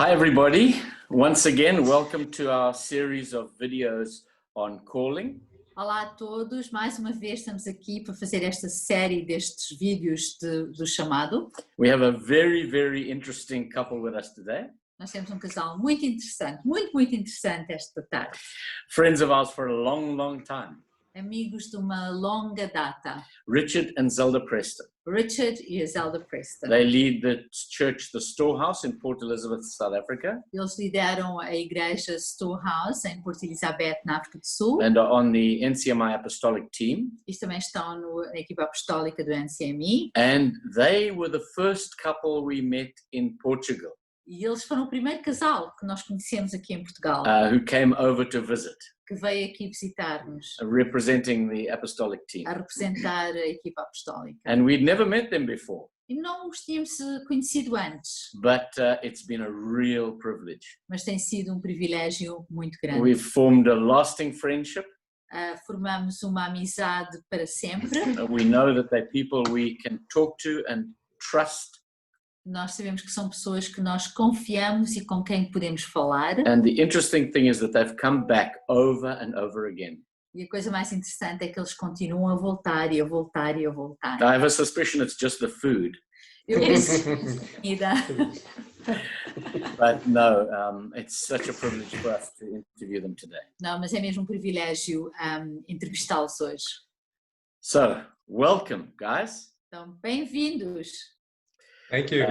Hi everybody, once again welcome to our series of videos on calling. Olá a todos, mais uma vez estamos aqui para fazer esta série destes vídeos do chamado. We have a very interesting couple with us today. Nós temos um casal muito interessante, muito interessante esta tarde. Friends of ours for a long time. Amigos de uma longa data. Richard and Zelda Preston. Richard e a Zelda Preston. They lead the church, the Storehouse in Port Elizabeth, South Africa. Eles lideram a Igreja Storehouse em Porto Elizabeth, na África do Sul. And are on the NCMI apostolic team. Eles também estão na equipa apostólica do NCMI. And they were the first couple we met in Portugal. E eles foram o primeiro casal que nós conhecemos aqui em Portugal. Who came over to visit. Que veio aqui visitar-nos. Representing the apostolic team. A representar a equipa apostólica. And we'd never met them before. E não os tínhamos conhecido antes. But it's been a real privilege. Mas tem sido um privilégio muito grande. We've formed a lasting friendship. Formamos uma amizade para sempre. We know that they're people we can talk to and trust. Nós sabemos que são pessoas que nós confiamos e com quem podemos falar. And the interesting thing is that they've come back over and over again. E a coisa mais interessante é que eles continuam a voltar e a voltar e a voltar. I have a suspicion it's just the food. Eu penso comida. But no, it's such a privilege for us to interview them today. Não, mas é mesmo um privilégio entrevistá-los hoje. So, welcome, guys. Então, bem-vindos. Thank you.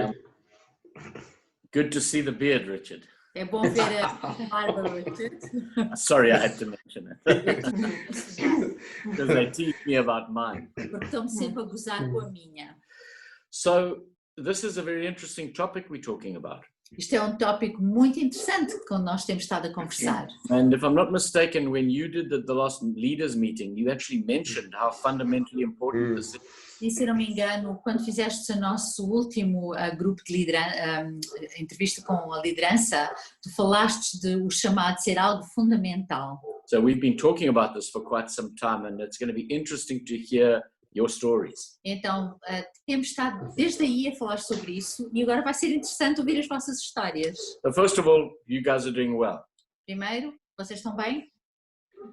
Good to see the beard, Richard. É bom ver a barba, Richard. Sorry, I had to mention it. Because they tease me about mine. Porque estão sempre a gozar com a minha. So, this is a very interesting topic we're talking about. Isto é um tópico muito interessante que nós temos estado a conversar. And if I'm not mistaken, when you did the last leaders meeting, you actually mentioned how fundamentally important this is. E se não me engano, quando fizeste o nosso último grupo de entrevista com a liderança, tu falaste de o chamado ser algo fundamental. So we've been talking about this for quite some time, and it's going to be interesting to hear your stories. Então, temos estado desde aí a falar sobre isso e agora vai ser interessante ouvir as vossas histórias. So first of all, you guys are doing well. Primeiro, vocês estão bem?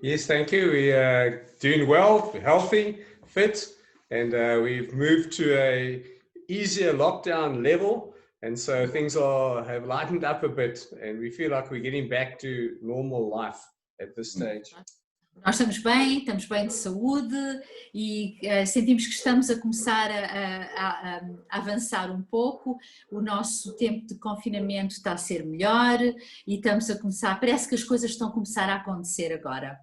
Yes, thank you. We are doing well, healthy, fit, and we've moved to a easier lockdown level, and so things have lightened up a bit, and we feel like we're getting back to normal life at this stage. Nós estamos bem de saúde e sentimos que estamos a começar a avançar um pouco. O nosso tempo de confinamento está a ser melhor e estamos a começar, parece que as coisas estão a começar a acontecer agora.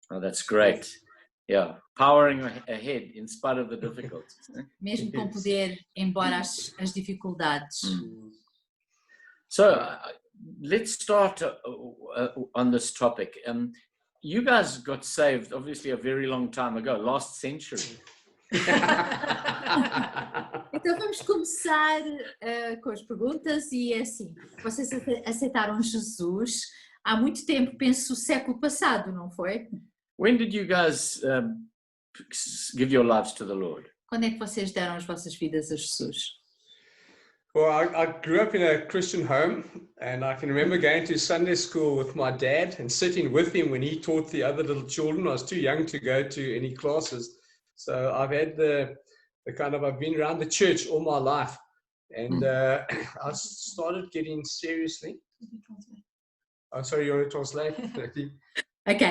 Oh, that's great. Yeah, powering ahead in spite of the difficulties. Mesmo com poder, embora as dificuldades. So, let's start on this topic. You guys got saved, obviously, a very long time ago, last century. Então vamos começar com as perguntas e é assim, vocês aceitaram Jesus há muito tempo, penso século passado, não foi? When did you guys give your lives to the Lord? Quando é que vocês deram as vossas vidas a Jesus? Well, I grew up in a Christian home, and I can remember going to Sunday school with my dad and sitting with him when he taught the other little children. I was too young to go to any classes, so I've had I've been around the church all my life, and I started getting seriously. Oh, sorry, you want to translate? Ok,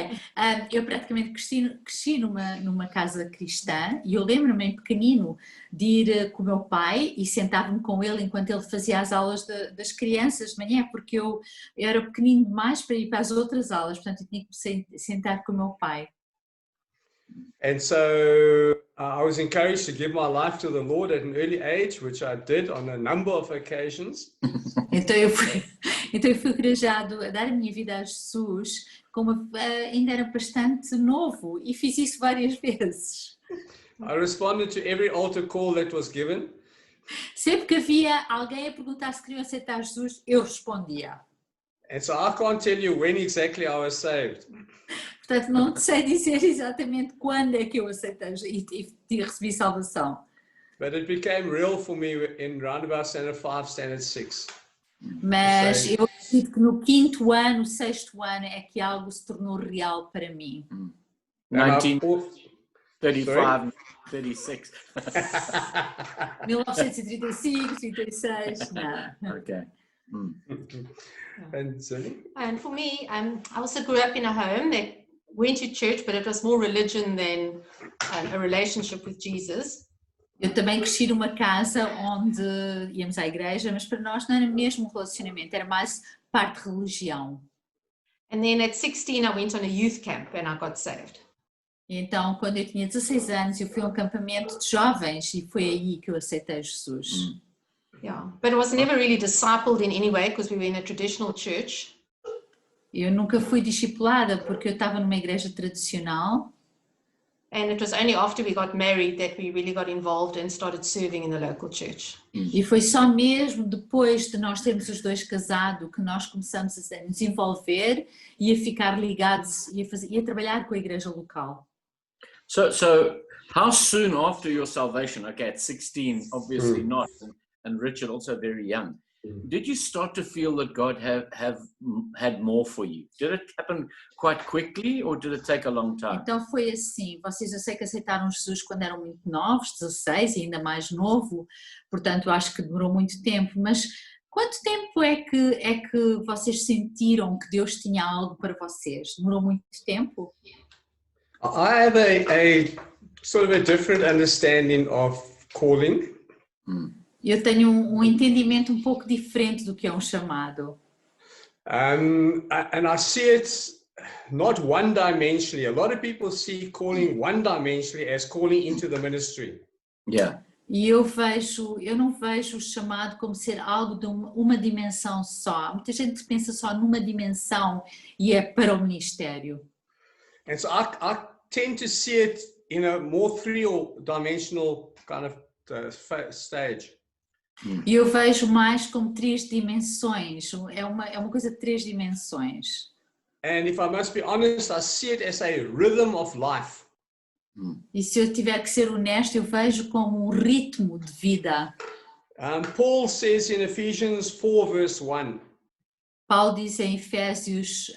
eu praticamente cresci numa casa cristã e eu lembro-me em pequenino de ir com o meu pai e sentar-me com ele enquanto ele fazia as aulas das crianças de manhã, porque eu era pequenino demais para ir para as outras aulas, portanto eu tinha que me sentar com o meu pai. And so I was encouraged to give my life to the Lord at an early age, which I did on a number of occasions. Então eu fui encorajado a dar a minha vida a Jesus, como ainda era bastante novo, e fiz isso várias vezes. I responded to every altar call that was given. Sempre que havia alguém a perguntar se queriam aceitar Jesus, eu respondia. And so I can't tell you when exactly I was saved. Portanto, não te sei dizer exatamente quando é que eu aceitei e recebi salvação. But it became real for me in round about standard 5, standard 6. Mas eu acredito que no 5º ano, 6º ano é que algo se tornou real para mim. 1935, 36. 1935, 36, não. Okay. And for me, I also grew up in a home that went to church, but it was more religion than a relationship with Jesus. Eu também cresci numa casa onde íamos à igreja, mas para nós não era mesmo relacionamento, era mais parte de religião. And then at 16, I went on a youth camp and I got saved. E então, quando eu tinha 16 anos, eu fui a um acampamento de jovens e foi aí que eu aceitei Jesus. Yeah, but I was never really discipled in any way because we were in a traditional church. Eu nunca fui discipulada porque eu estava numa igreja tradicional. And it was only after we got married that we really got involved and started serving in the local church. E foi só mesmo depois de nós termos os dois casado que nós começamos a nos envolver e a ficar ligados e a trabalhar com a igreja local. So how soon after your salvation, okay, at 16, obviously not, and Richard also very young, did you start to feel that God had more for you? Did it happen quite quickly or did it take a long time? Então foi assim, vocês eu sei que aceitaram Jesus quando eram muito novos, 16 e ainda mais novo, portanto eu acho que demorou muito tempo, mas quanto tempo é que vocês sentiram que Deus tinha algo para vocês? Demorou muito tempo? I have a sort of a different understanding of calling. Eu tenho um entendimento um pouco diferente do que é um chamado. And I see it not one-dimensionally. A lot of people see calling one-dimensionally as calling into the ministry. Yeah. E eu não vejo o chamado como ser algo de uma dimensão só. Muita gente pensa só numa dimensão e é para o ministério. And so I tend to see it in a more three-dimensional kind of stage. E eu vejo mais como 3 dimensões, é uma coisa de 3 dimensões. And if I must be honest, I see it as a rhythm of life. E se eu tiver que ser honesto, eu vejo como um ritmo de vida. Paul says in Ephesians 4 verse 1. Paulo diz em Efésios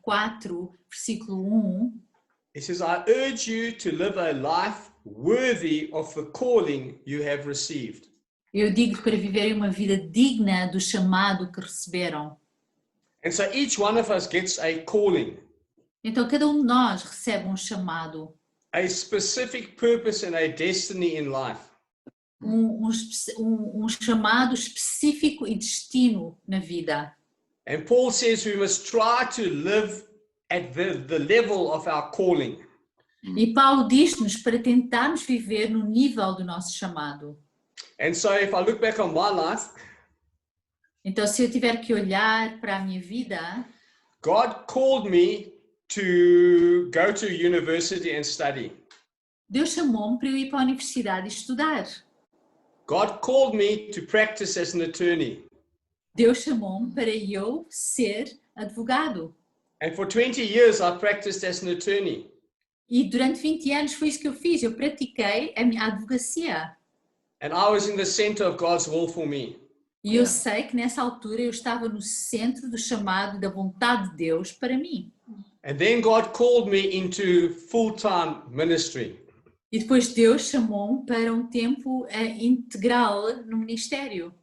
4, versículo 1. He says, I urge you to live a life worthy of the calling you have received. Eu digo para viverem uma vida digna do chamado que receberam. And so each one of us gets a calling. Então cada um de nós recebe um chamado. A specific purpose and a destiny in life. Um chamado específico e destino na vida. And Paul says we must try to live at the level of our calling. E Paulo diz-nos para tentarmos viver no nível do nosso chamado. And so if I look back on my life, então se eu tiver que olhar para a minha vida, God called me to go to university and study. Deus chamou-me para eu ir para a universidade e estudar. God called me to practice as an attorney. Deus chamou-me para eu ser advogado. And for 20 years I practiced as an attorney. E durante 20 anos foi isso que eu fiz, eu pratiquei a minha advocacia. And I was in the center of God's will for me. E eu sei que nessa altura eu estava no centro do chamado da vontade de Deus para mim. And then God called me into full-time ministry. E depois Deus chamou-me para um tempo integral no ministério.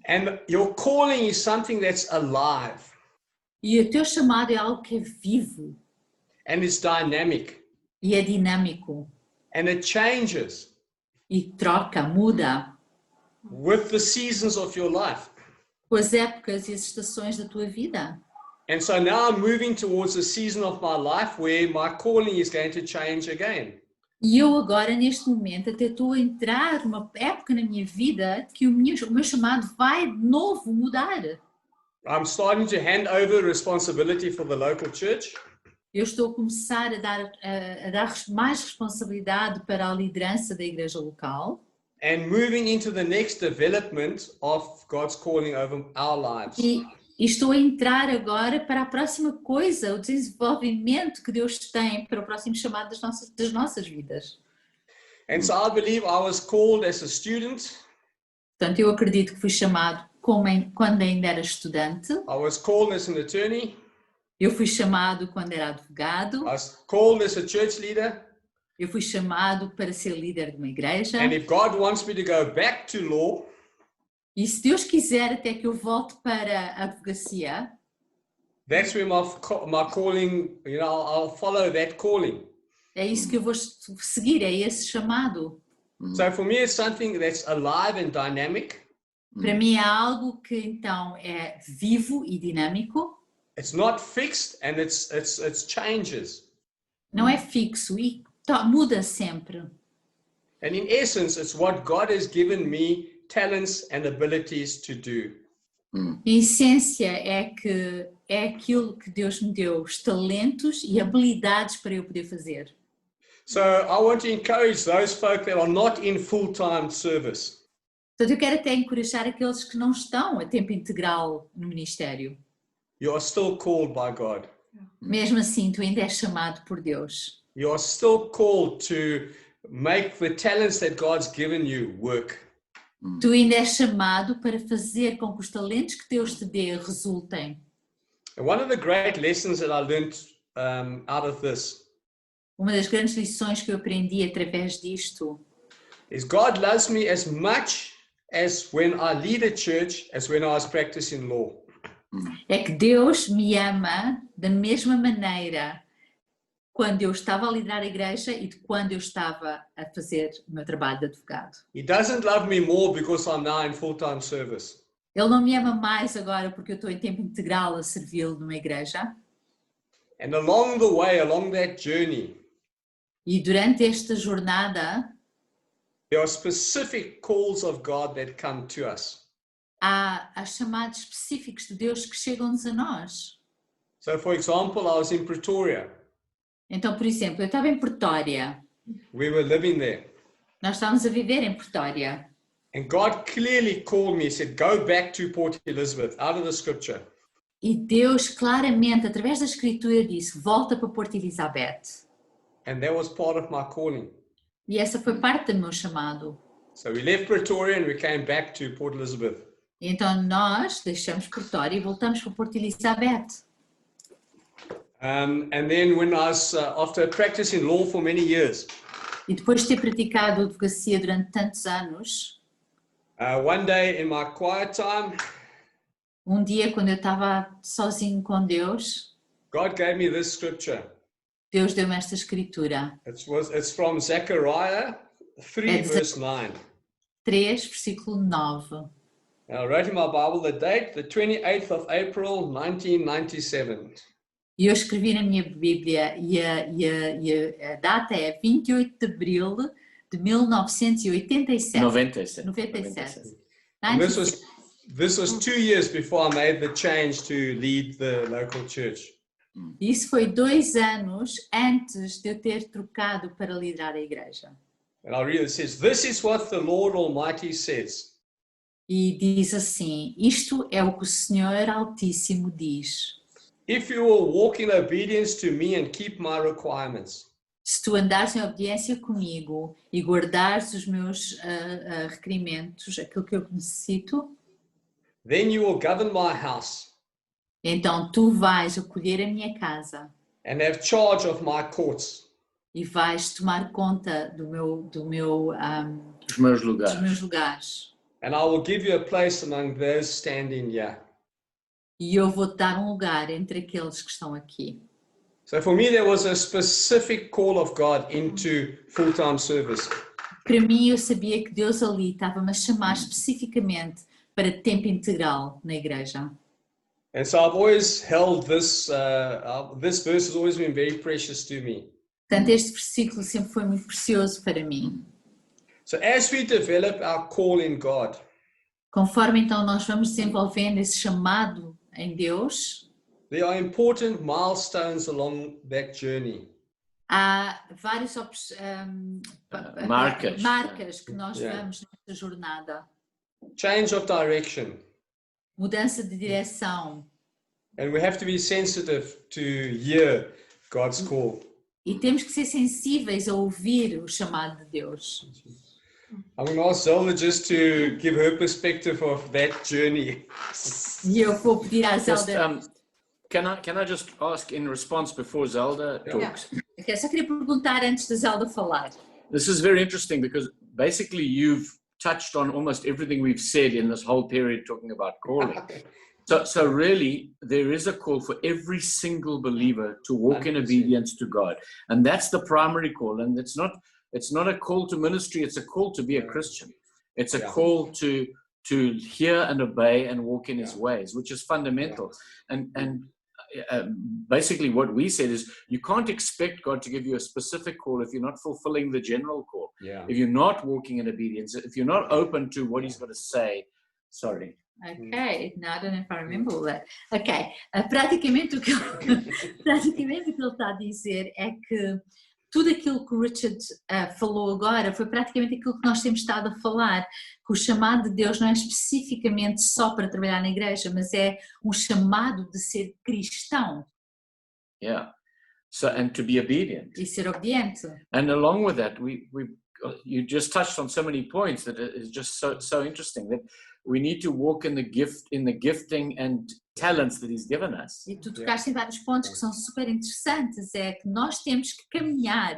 And your calling is something that's alive. E o teu chamado é algo que é vivo. And it's dynamic. E é dinâmico. And it changes. E troca, muda. With the seasons of your life. Com as épocas e as estações da tua vida. And so now I'm moving towards a season of my life where my calling is going to change again. E eu agora, neste momento, até estou a entrar numa época na minha vida que o meu chamado vai de novo mudar. I'm starting to hand over responsibility for the local church. Eu estou a começar a dar mais responsabilidade para a liderança da igreja local. And moving into the next development of God's calling over our lives. E estou a entrar agora para a próxima coisa, o desenvolvimento que Deus tem para o próximo chamado das nossas vidas. And so I believe I was called as a student. Portanto, eu acredito que fui chamado quando ainda era estudante. I was called as an attorney. Eu fui chamado quando era advogado. I was called as a church leader. Eu fui chamado para ser líder de uma igreja. And if God wants me to go back to law, E se Deus quiser até que eu volte para a advocacia, that's where my calling, I'll follow that calling. é isso que eu vou seguir, é esse chamado. So for me, it's something that's alive and dynamic. Para mim é algo que então é vivo e dinâmico. It's not fixed and it's changes. Não é fixo e muda sempre. And in essence, it's what God has given me talents and abilities to do. Em essência é aquilo que Deus me deu, os talentos e habilidades para eu poder fazer. So I want to encourage those folk that are not in full-time service. Portanto, eu quero até encorajar aqueles que não estão a tempo integral no ministério. You are still called by God. Mesmo assim, tu ainda és chamado por Deus. You are still called to make the talents that God's given you work. Tu ainda és chamado para fazer com que os talentos que Deus te dê resultem. And one of the great lessons that I learned out of this Uma das grandes lições que eu aprendi através disto is God loves me as much as when I lead a church as when I was practicing law. é que Deus me ama da mesma maneira quando eu estava a liderar a igreja e de quando eu estava a fazer o meu trabalho de advogado. He doesn't love me more because I'm now in full-time service. Ele não me ama mais agora porque eu estou em tempo integral a servi-lo numa igreja. And along the way, along that journey, E durante esta jornada there are specific calls of God that come to us. há chamados específicos de Deus que chegam-nos a nós. So, for example, I was in Pretoria. Então, por exemplo, eu estava em Pretória. We were living there. Nós estávamos a viver em Pretória. And God clearly called me, said, go back to Port Elizabeth, out of the scripture. E Deus claramente, através da Escritura, disse, volta para Porto Elizabeth. And that was part of my calling. E essa foi parte do meu chamado. So we left Pretoria and we came back to Port Elizabeth. E então nós deixamos Pretória e voltamos para Porto Elizabeth. And then when I was, after practicing law for many years, E depois de ter praticado a advocacia durante tantos anos, one day in my quiet time, um dia quando eu estava sozinho com Deus, God gave me this scripture. Deus deu-me esta escritura. It's from Zechariah 3 verse 9. 3, versículo 9. And I wrote in my Bible the date, the 28th of April, 1997. E eu escrevi na minha Bíblia e a data é 28 de abril de 1987. 97. 97. And this was 2 years before I made the change to lead the local church. Isso foi 2 anos antes de eu ter trocado para liderar a igreja. And I read, it says, this is what the Lord Almighty says. E diz assim, isto é o que o Senhor Altíssimo diz. If you will walk in obedience to me and keep my requirements, Se tu andares em obediência comigo e guardares os meus requerimentos, aquilo que eu necessito, then you will govern my house então tu vais acolher a minha casa and have charge of my courts. e vais tomar conta dos Os meus lugares. meus lugares. And I will give you a place among those standing here. E eu vou-te dar um lugar entre aqueles que estão aqui. So for me, there was a specific call of God into full-time service. Para mim, eu sabia que Deus ali estava-me a chamar especificamente para tempo integral na igreja. And so I've always held this, this verse has always been very precious to me. Portanto, este versículo sempre foi muito precioso para mim. So as we develop our call in God, Conforme então nós vamos desenvolvendo esse chamado em Deus, there are important milestones along that journey. há várias marcas que nós vamos nesta jornada. Change of direction. Mudança de direção. And we have to be sensitive to hear God's call. E temos que ser sensíveis a ouvir o chamado de Deus. I'm going to ask Zelda just to give her perspective of that journey. E eu vou pedir à Just, Zelda. can I just ask in response before Zelda talks? Eu só queria perguntar antes da Zelda falar. This is very interesting because basically you've touched on almost everything we've said in this whole period talking about calling. So really, there is a call for every single believer to walk in obedience to God. And that's the primary call. And it's not a call to ministry, it's a call to be a Christian. It's a call to hear and obey and walk in his ways, which is fundamental. And basically what we said is you can't expect God to give you a specific call if you're not fulfilling the general call. If you're not walking in obedience, if you're not open to what he's got to say. Sorry. Ok, now I don't know if I remember all that. Ok, praticamente o que ele está a dizer é que tudo aquilo que o Richard falou agora foi praticamente aquilo que nós temos estado a falar, que o chamado de Deus não é especificamente só para trabalhar na igreja, mas é um chamado de ser cristão. Yeah. So, and to be obedient. E ser obediente. And along with that, you just touched on so many points that is just so interesting that we need to walk in the gifting and talents that he's given us. E tu tocaste em vários pontos que são super interessantes, é que nós temos que caminhar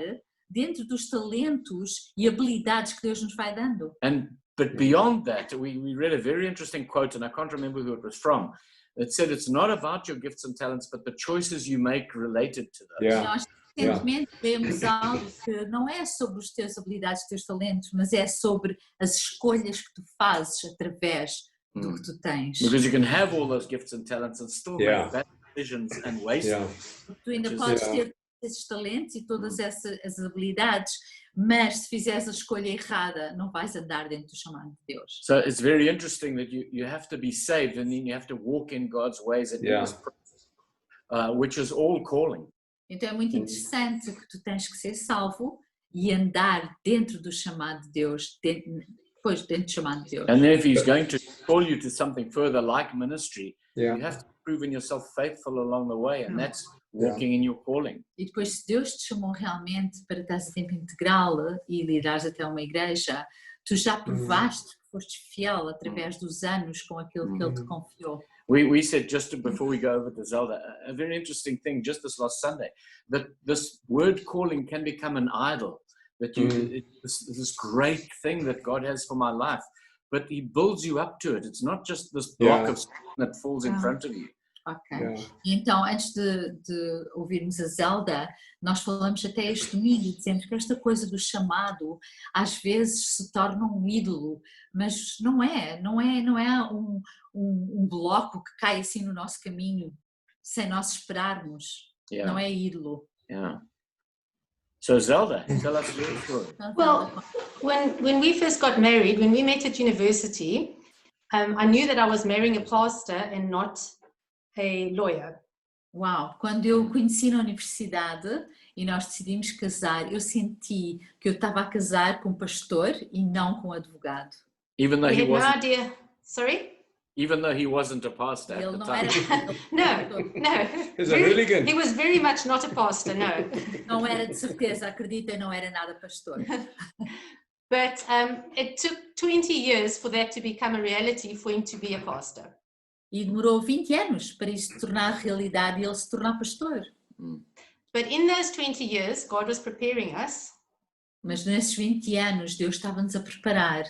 dentro dos talentos e habilidades que Deus nos vai dando. But beyond that, we read a very interesting quote, and I can't remember who it was from. It said it's not about your gifts and talents, but the choices you make related to those. Nós recentemente vemos algo que não é sobre os teus habilidades, os teus talentos, mas é sobre as escolhas que tu fazes através do que tu tens. Because you can have all those gifts and talents and still make bad decisions and waste them. Tu ainda podes ter esses talentos e todas essas habilidades, mas se fizeres a escolha errada, não vais andar dentro do chamado de Deus. So it's very interesting that you have to be saved and then you have to walk in God's ways and in his presence, which is all calling. Então é muito interessante que tu tens que ser salvo e andar dentro do chamado de Deus, dentro do chamado de Deus. And then if he's going to call you to something further like ministry, you have to prove yourself faithful along the way, and that's walking in your calling. E depois, se Deus te chamou realmente para estar a tempo integral e liderares até uma igreja, tu já provaste que foste fiel através dos anos com aquilo que Ele te confiou. We said just before we go over to Zelda, a very interesting thing just this last Sunday, that this word calling can become an idol, that this great thing that God has for my life, but he builds you up to it. It's not just this block of stone that falls in front of you. Ok. E então, antes de ouvirmos a Zelda, nós falamos até este domingo e dizemos que esta coisa do chamado às vezes se torna um ídolo, mas não é um bloco que cai assim no nosso caminho sem nós esperarmos. Não é ídolo. So Zelda, tell us your story. Well, when we first got married, when we met at university, I knew that I was marrying a pastor and not a lawyer. Uau, quando eu o conheci na universidade e nós decidimos casar, eu senti que eu estava a casar com um pastor e não com um advogado. Even though We he had no wasn't, idea. Sorry? even though he wasn't a pastor Ele at the não time. era, No. He's a hooligan. He was very much not a pastor, no. não era de certeza, acredita, não era nada pastor. But it took 20 years for that to become a reality for him to be a pastor. E demorou 20 anos para isso se tornar realidade e ele se tornar pastor. But in those 20 years, God was preparing us. Mas nesses 20 anos Deus estava-nos a preparar.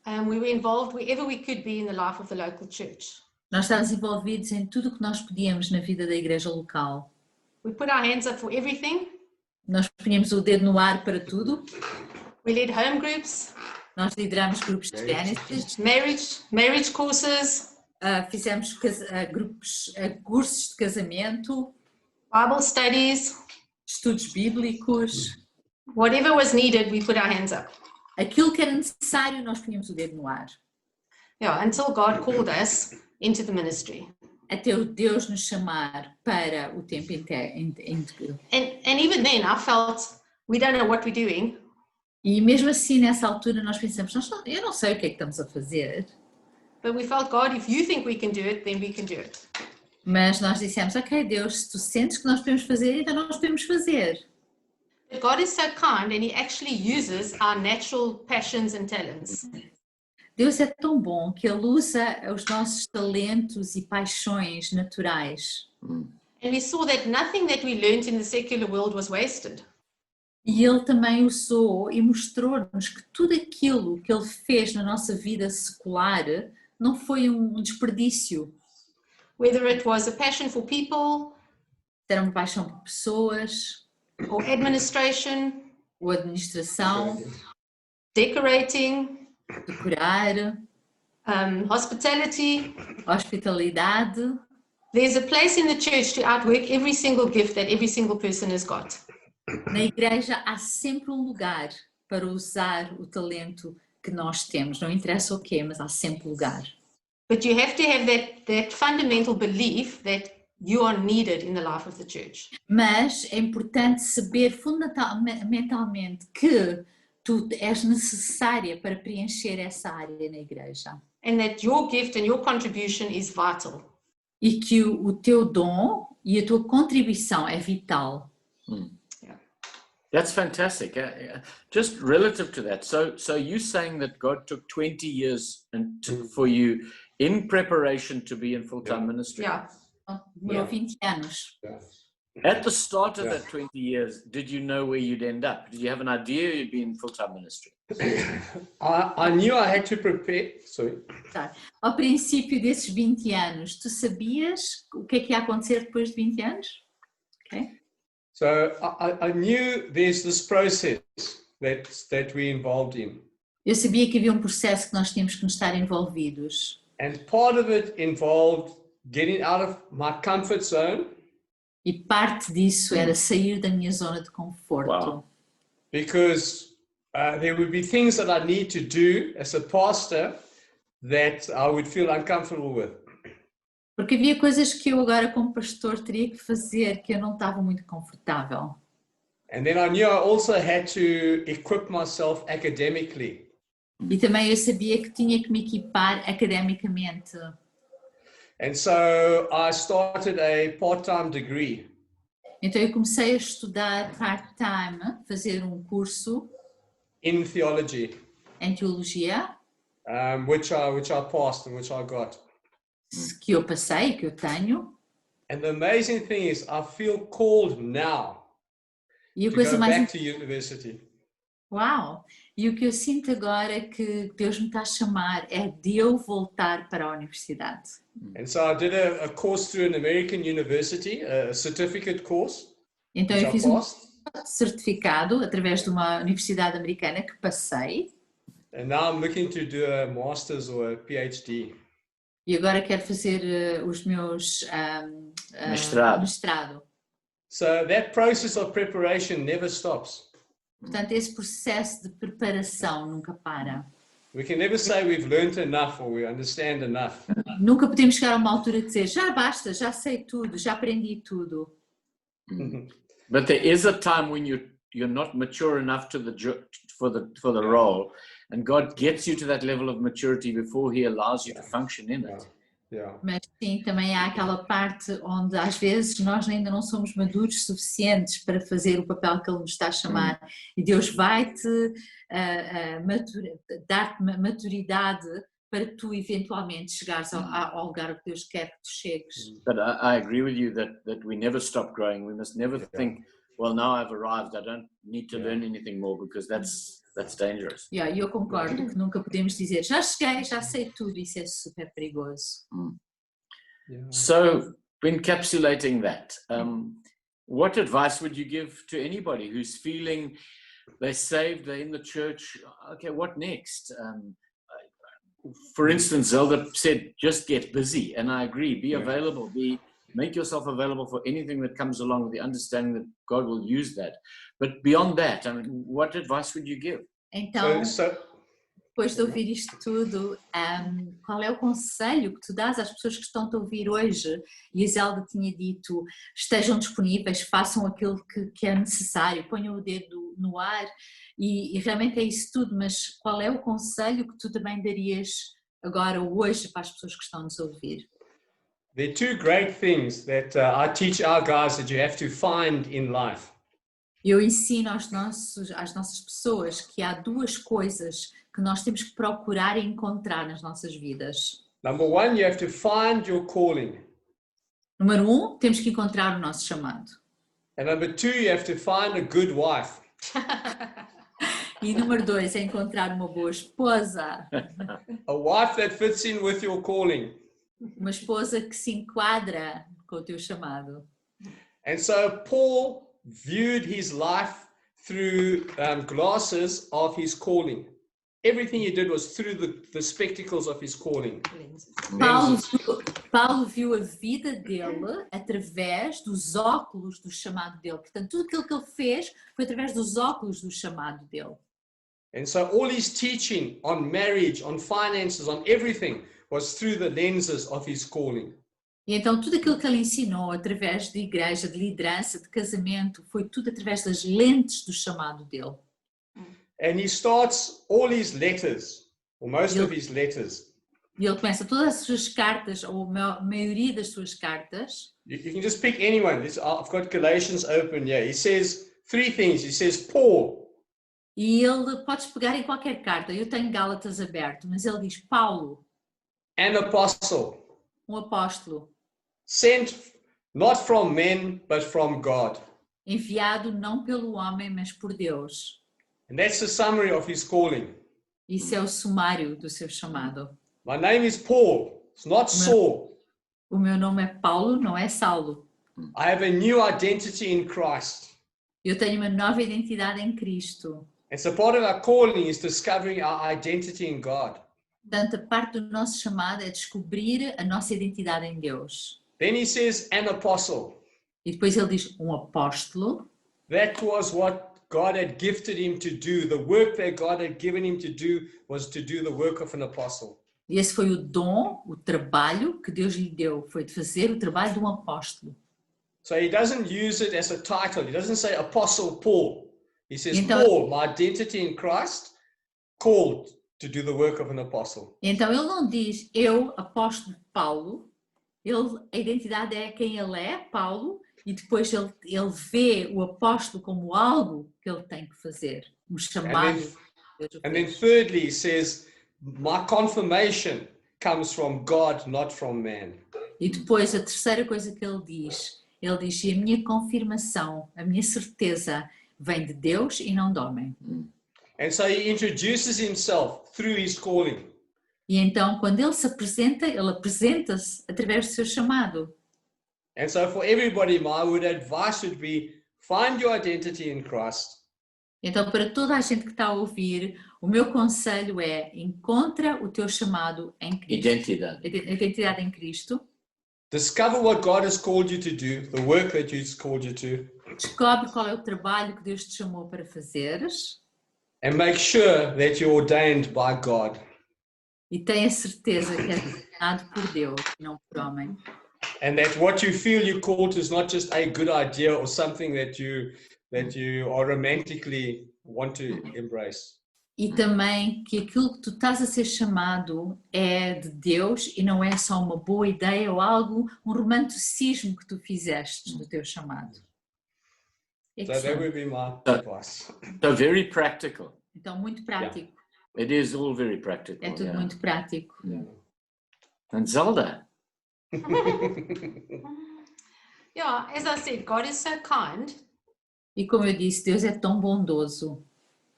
We were involved wherever we could be in the life of the local church. Nós estávamos envolvidos em tudo o que nós podíamos na vida da igreja local. We put our hands up for everything. Nós punhamos o dedo no ar para tudo. We led home groups. Nós lideramos grupos de Genesis. Marriage courses. Fizemos cursos de casamento. Bible studies. Estudos bíblicos. Whatever was needed, we put our hands up. Aquilo que era necessário, nós punhamos o dedo no ar. Yeah, until God called us into the ministry. Até o Deus nos chamar para o tempo íntegro. And even then, I felt we don't know what we're doing. E mesmo assim, nessa altura, nós pensamos, eu não sei o que é que estamos a fazer. But we felt, God, if you think we can do it, then we can do it. Mas nós dissemos, ok, Deus, se tu sentes que nós podemos fazer, então nós podemos fazer. But God is so kind and he actually uses our natural passions and talents. Deus é tão bom que Ele usa os nossos talentos e paixões naturais. And we saw that nothing that we learned in the secular world was wasted. E Ele também usou e mostrou-nos que tudo aquilo que Ele fez na nossa vida secular não foi um desperdício. Whether it was a passion for people, Era uma paixão por pessoas, or administration, ou administração, decorating, decorar, hospitality. hospitalidade. There's a place in the church to outwork every single gift that every single person has got. Na igreja há sempre um lugar para usar o talento que nós temos. Não interessa o quê, mas há sempre lugar. But you have to have that fundamental belief that you are needed in the life of the church. Mas é importante saber fundamentalmente que tu és necessária para preencher essa área na igreja. And that your gift and your contribution is vital. E que o teu dom e a tua contribuição é vital. That's fantastic. Just relative to that, so you saying that God took 20 years for you in preparation to be in full-time ministry? Yeah. Demorou 20 anos. At the start of that 20 years, did you know where you'd end up? Did you have an idea you'd be in full-time ministry? I knew I had to prepare. Sorry. Tá. Ao princípio desses 20 anos, tu sabias o que é que ia acontecer depois de 20 anos? Okay. So I knew there's this process that we're involved in. Eu sabia que havia um processo que nós tínhamos que nos estar envolvidos. And part of it involved getting out of my comfort zone. E parte disso era sair da minha zona de conforto. Wow. Because there would be things that I need to do as a pastor that I would feel uncomfortable with. Porque havia coisas que eu agora como pastor teria que fazer que eu não estava muito confortável. And then I knew I also had to equip myself academically. E também eu sabia que tinha que me equipar academicamente. And so I started a part-time degree. Então eu comecei a estudar part-time, fazer um curso In theology, em teologia, which I passed and which I got. que eu passei, que eu tenho. And the amazing thing is I feel called now E a to coisa go mais back to university. Uau! E o que eu sinto agora é que Deus me está a chamar é de eu voltar para a universidade. And so I did a course through an American university, a certificate course, Então which eu I fiz um passed. certificado através de uma universidade americana que passei. And now I'm looking to do a master's or a PhD. E agora quero fazer os meus mestrado. So that process of preparation never stops. Portanto, esse processo de preparação nunca para. We can never say we've learned enough or we understand enough. Nunca podemos chegar a uma altura de dizer já basta, já sei tudo, já aprendi tudo. But there is a time when you're not mature enough for the role, and God gets you to that level of maturity before He allows you to function in it. Yeah. Mas sim, também há aquela parte onde às vezes nós ainda não somos maduros suficientes para fazer o papel que Ele nos está a chamar. E Deus vai-te dar-te maturidade para tu eventualmente chegares ao lugar que Deus quer que tu chegues. But I agree with you that we never stop growing. We must never think, well, now I've arrived, I don't need to learn anything more, because that's dangerous. E eu concordo que nunca podemos dizer já cheguei, já sei tudo, isso é super perigoso. So, encapsulating that, what advice would you give to anybody who's feeling they're saved, they're in the church, okay, what next? For instance, Zelda said, just get busy, and I agree, be available, make yourself available for anything that comes along with the understanding that God will use that. But beyond that, I mean, what advice would you give? Então, depois de ouvir isto tudo, qual é o conselho que tu dás às pessoas que estão a ouvir hoje? E a Zelda tinha dito, estejam disponíveis, façam aquilo que é necessário, ponham o dedo no ar, e realmente é isso tudo, mas qual é o conselho que tu também darias agora, hoje, para as pessoas que estão a nos ouvir? There are two great things that I teach our guys that you have to find in life. Eu ensino às nossas pessoas que há duas coisas que nós temos que procurar e encontrar nas nossas vidas. Number one, you have to find your calling. Número 1, temos que encontrar o nosso chamado. And number two, you have to find a good wife. E número 2 é encontrar uma boa esposa. A wife that fits in with your calling. Uma esposa que se enquadra com o teu chamado. And so Paul viewed his life through glasses of his calling. Everything he did was through the spectacles of his calling. Paulo viu a vida dele através dos óculos do chamado dele. Portanto, tudo aquilo que ele fez foi através dos óculos do chamado dele. And so all his teaching on marriage, on finances, on everything was through the lenses of his calling. E então tudo aquilo que ele ensinou através de igreja, de liderança, de casamento, foi tudo através das lentes do chamado dele. And he starts all his letters, or most of his letters. E ele começa todas as suas cartas, ou a maioria das suas cartas. You can just pick anyone. I've got Galatians open here. He says three things. He says Paul. E ele, podes pegar em qualquer carta, eu tenho Gálatas aberto, mas ele diz Paulo, An apostle, um apóstolo, sent not from men, but from God. enviado não pelo homem, mas por Deus. And that's the summary of his calling. Isso é o sumário do seu chamado. My name is Paul. It's not Saul. O meu nome é Paulo, não é Saulo. I have a new identity in Christ. Eu tenho uma nova identidade em Cristo. And so part of our calling is discovering our identity in God. Portanto, a parte do nosso chamado é descobrir a nossa identidade em Deus. Then he says an apostle. E depois ele diz um apóstolo. That was what God had gifted him to do. The work that God had given him to do was to do the work of an apostle. E esse foi o dom, o trabalho que Deus lhe deu. Foi de fazer o trabalho de um apóstolo. So he doesn't use it as a title. He doesn't say Apostle Paul. He says, Então, Paul, my identity in Christ, called to do the work of an apostle. Então ele não diz eu, apóstolo Paulo. A identidade é quem ele é, Paulo, e depois ele vê o apóstolo como algo que ele tem que fazer, um chamado. And then thirdly, he says, my confirmation comes from God, not from man. E depois a terceira coisa que ele diz, e a minha confirmação, a minha certeza vem de Deus e não de homem. And so he introduces himself through his calling. E então quando ele se apresenta, ele apresenta-se através do seu chamado. And so for everybody, my advice would be, find your identity in Christ. Então para toda a gente que está a ouvir, o meu conselho é encontra o teu chamado em Cristo. Identidade em Cristo. Discover what God has called you to do, the work that He's called you to. Descobre qual é o trabalho que Deus te chamou para fazeres. And make sure that you're ordained by God. E tenha certeza que é ordenado por Deus, não por homem. And that what you feel you're called to is not just a good idea or something that you are romantically want to embrace. E também que aquilo que tu estás a ser chamado é de Deus e não é só uma boa ideia ou algo, um romanticismo que tu fizeste do teu chamado. So that would be my advice. So very practical. Então, muito prático. Yeah. It is all very practical. É tudo muito prático. Yeah. And Zelda? Yeah, as I said, God is so kind. E como eu disse, Deus é tão bondoso.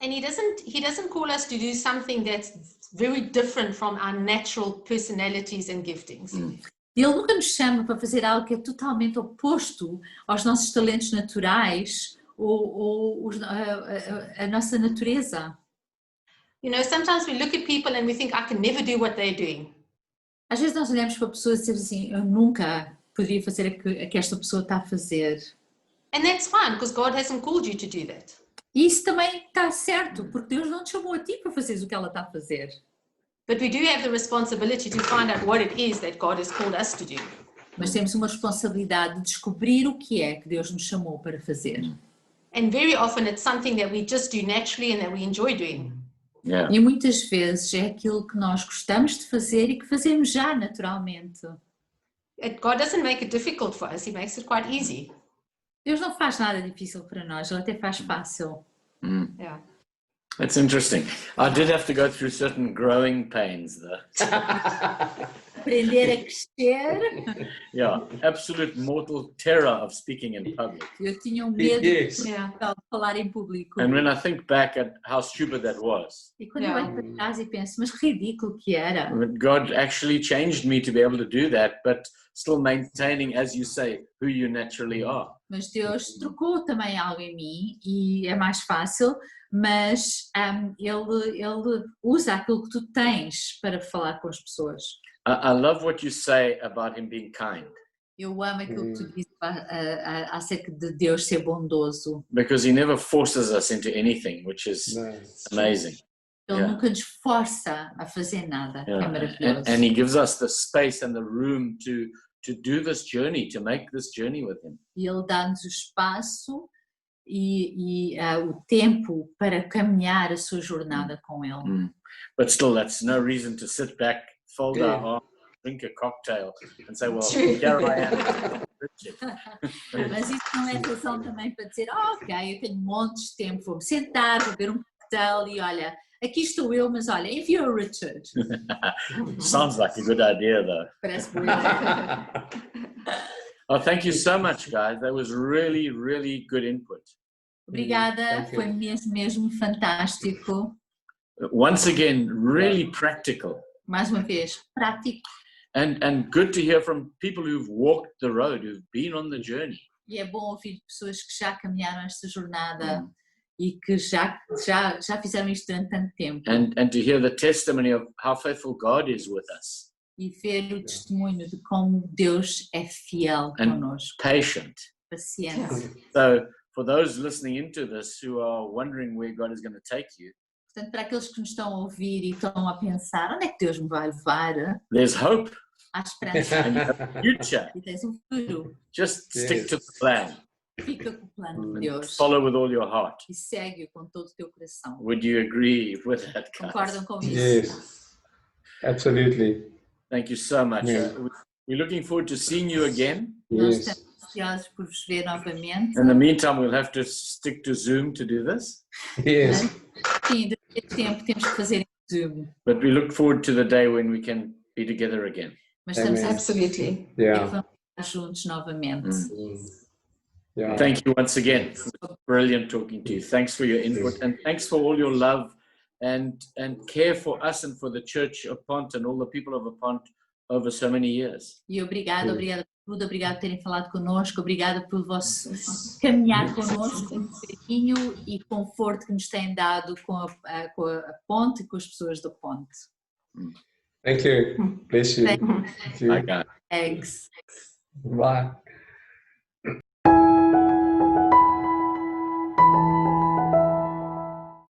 And he doesn't call us to do something that's very different from our natural personalities and giftings. Ele nunca nos chama para fazer algo que é totalmente oposto aos nossos talentos naturais ou a nossa natureza. You know, sometimes we look at people and we think, I can never do what they're doing. Às vezes nós olhamos para pessoas e dizemos assim, eu nunca poderia fazer o que esta pessoa está a fazer. And that's fine, because God hasn't called you to do that. E isso também está certo, porque Deus não te chamou a ti para fazeres o que ela está a fazer. But we do have the responsibility to find out what it is that God has called us to do. Mas temos uma responsabilidade de descobrir o que é que Deus nos chamou para fazer. And very often it's something that we just do naturally and that we enjoy doing. Yeah. E muitas vezes é aquilo que nós gostamos de fazer e que fazemos já naturalmente. God doesn't make it difficult for us, He makes it quite easy. Deus não faz nada difícil para nós, ele até faz fácil. Yeah. That's interesting. I did have to go through certain growing pains, though. Aprender a crescer. Yeah, absolute mortal terror of speaking in public. Eu tinha um medo Yes. de falar em público. And when I think back at how stupid that was, E quando eu olho para trás e penso, mas ridículo que era. God actually changed me to be able to do that, but still maintaining, as you say, who you naturally are. Mas Deus trocou também algo em mim e é mais fácil, mas ele usa aquilo que tu tens para falar com as pessoas. I love what you say about him being kind, Eu amo aquilo que tu dizes acerca de Deus ser bondoso. because he never forces us into anything, which is amazing. Ele nunca nos força a fazer nada. É maravilhoso. And he gives us the space and the room to do this journey, to make this journey with him. E ele dá-nos o espaço e o tempo para caminhar a sua jornada com ele. But still, that's no reason to sit back, fold our arms, drink a cocktail and say, well, here I am. Mas isso não é razão também para dizer, ok, eu tenho montes de tempo, vou-me sentar, vou beber um cocktail e olha, aqui estou eu, mas olha, if you're Richard. Sounds like a good idea, though. Parece boa ideia. Oh, thank you so much, guys. That was really, really good input. Obrigada, foi mesmo fantástico. Once again, really practical. Mais uma vez, prático. And good to hear from people who've walked the road, who've been on the journey. E é bom ouvir pessoas que já caminharam esta jornada e que já fizeram isto durante tanto tempo. And to hear the testimony of how faithful God is with us. E ver o testemunho de como Deus é fiel conosco. Patient. Paciente. So for those listening into this who are wondering where God is going to take you, portanto, para aqueles que nos estão a ouvir e estão a pensar, onde é que Deus me vai levar? There's hope. Há esperança. And you have a future. E tens um futuro. Just stick to the plan. Fica com o plano de Deus. Follow with all your heart. E segue-o com todo o teu coração. Would you agree with that, guys? Concordam com isso? Yes, absolutely. Thank you so much. We're looking forward to seeing you again. Nós estamos ansiosos por vos ver novamente. In the meantime, we'll have to stick to Zoom to do this. Yes. Sim, durante tempo temos que fazer em Zoom. But we look forward to the day when we can be together again. Mas estamos Absolutely. vamos estar juntos novamente. Yeah. Thank you once again. It was brilliant talking to you. Thanks for your input and thanks for all your love and care for us and for the church of Ponte and all the people of Ponte over so many years. E obrigada por tudo, obrigada por terem falado connosco, obrigada pelo vosso caminhar connosco, com carinho e conforto que nos têm dado com a Ponte e com as pessoas da Ponte. Thank you. Bless you. Thank you. Thank you. Okay. Thanks. Bye.